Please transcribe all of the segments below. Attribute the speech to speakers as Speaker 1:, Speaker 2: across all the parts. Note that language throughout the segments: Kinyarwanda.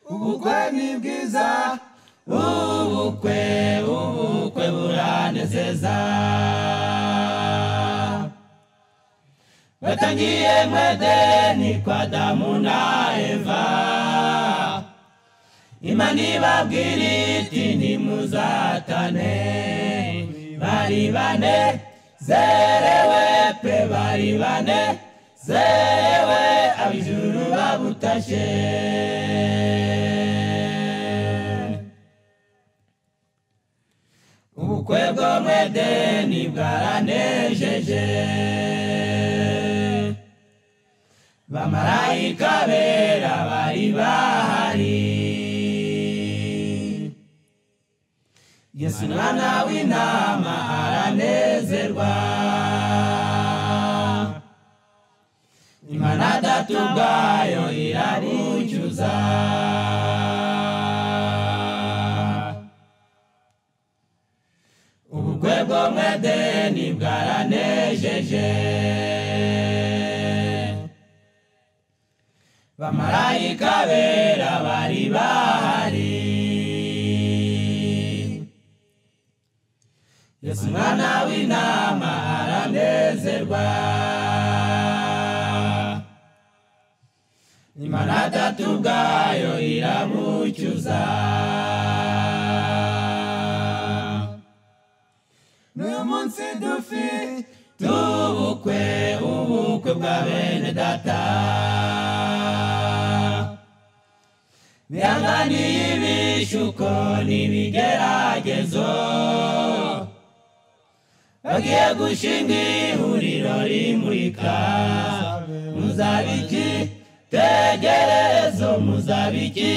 Speaker 1: ubukwe ni bwiza, ubukwe buranezeza. Batangiye mu Edeni kwa Adamu na Eva, Imana ibabwira iti ntimuzatane. Bari banezerewe pe, bari banezerewe, ab'ijuru babutashe. Ubukwe bwo mu Edeni bwaranejeje, bamarayika bera bari bahari. Yesu mwana w'intama aranezerwa, Imana Data ubwayo irabucyuza. Ubukwe bwo mu Edeni bwaranejeje, bamarayika bera bari bahari. Yesu mwana w'intama aranezerwa, Imana Data ubwayo irabucyuza. N'uyu munsi dufite ubukwe bwa bene Data, bihanganiye ibishuko n'ibigeragezo, bagiye gushinga ihuriro rimurika. Muzabiki tegererezo, muzabiki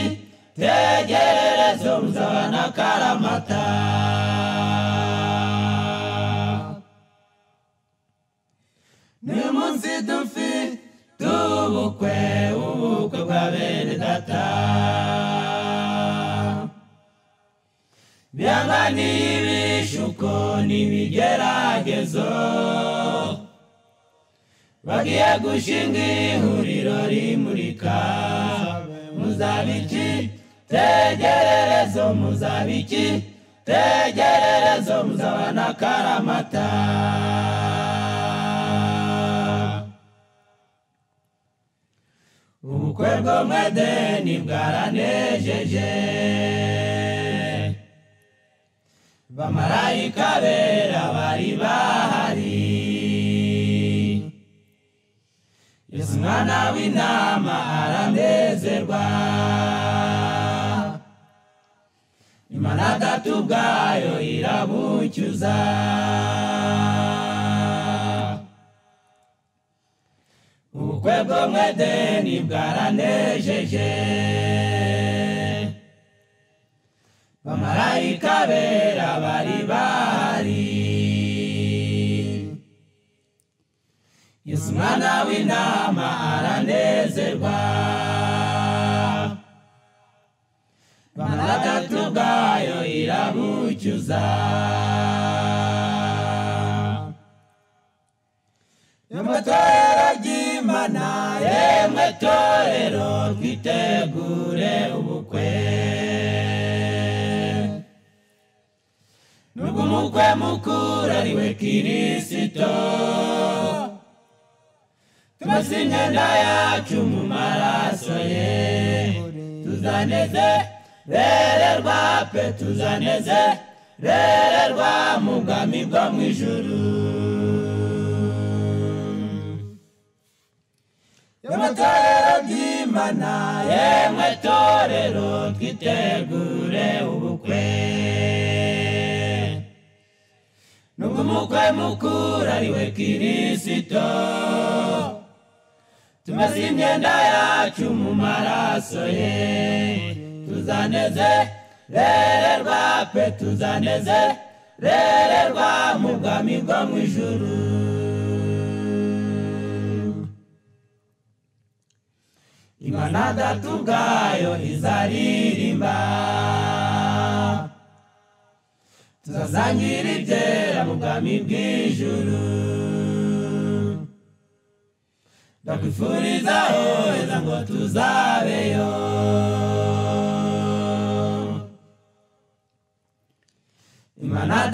Speaker 1: tegererezo, muzabana karamata. N'uyu munsi dufite ubukwe bwa bene Data, bihanganiye ibishuko n'ibigeragezo, bagiye gushinga ihuriro rimurika. Muzabiki tegererezo, muzabiki tegererezo, muzabana karamata. Ubukwe bwo mu Edeni bwaranejeje, bamarayika bera bari bahari. Yesu mwana w'intama aranezerwa, Imana Data ubwayo irabucyuza. Ubukwe bwo mu Edeni bwaranejeje, bamarayika bera bari bahari. Yesu mwana w'intama aranezerwa, Imana Data ubwayo irabucyuza. Yemwe torero ry'Imana, yemwe torero twitegure ubukwe. Nubwo umukwe mukuru ari we Kristo, tumase imyenda yacu mu maraso ye. Tuzanezererwa pe, tuzanezererwa mu bwami bwo mu ijuru. Yemwe torero ry'Imana, yemwe torero twitegure ubukwe. Nubwo umukwe mukuru ari we Kristo, tumase imyenda yacu mu maraso ye. Tuzanezererwa pe, tuzanezererwa mu bwami bwo mu ijuru. Imana Data ubwayo izaririmba, tuzazangira ibyera mu bwami bw'ijuru. Ndakwifuriza heza ngo tuzabeyo.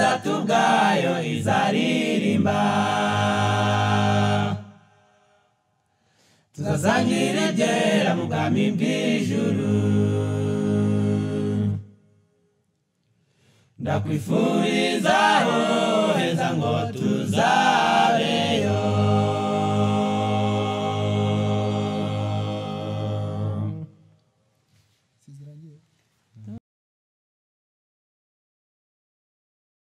Speaker 1: data ubwayo izaririmba. Tuzasangira ibyera mu bwami bw'ijuru. Ndakwifuriza aho heza ngo tuzaba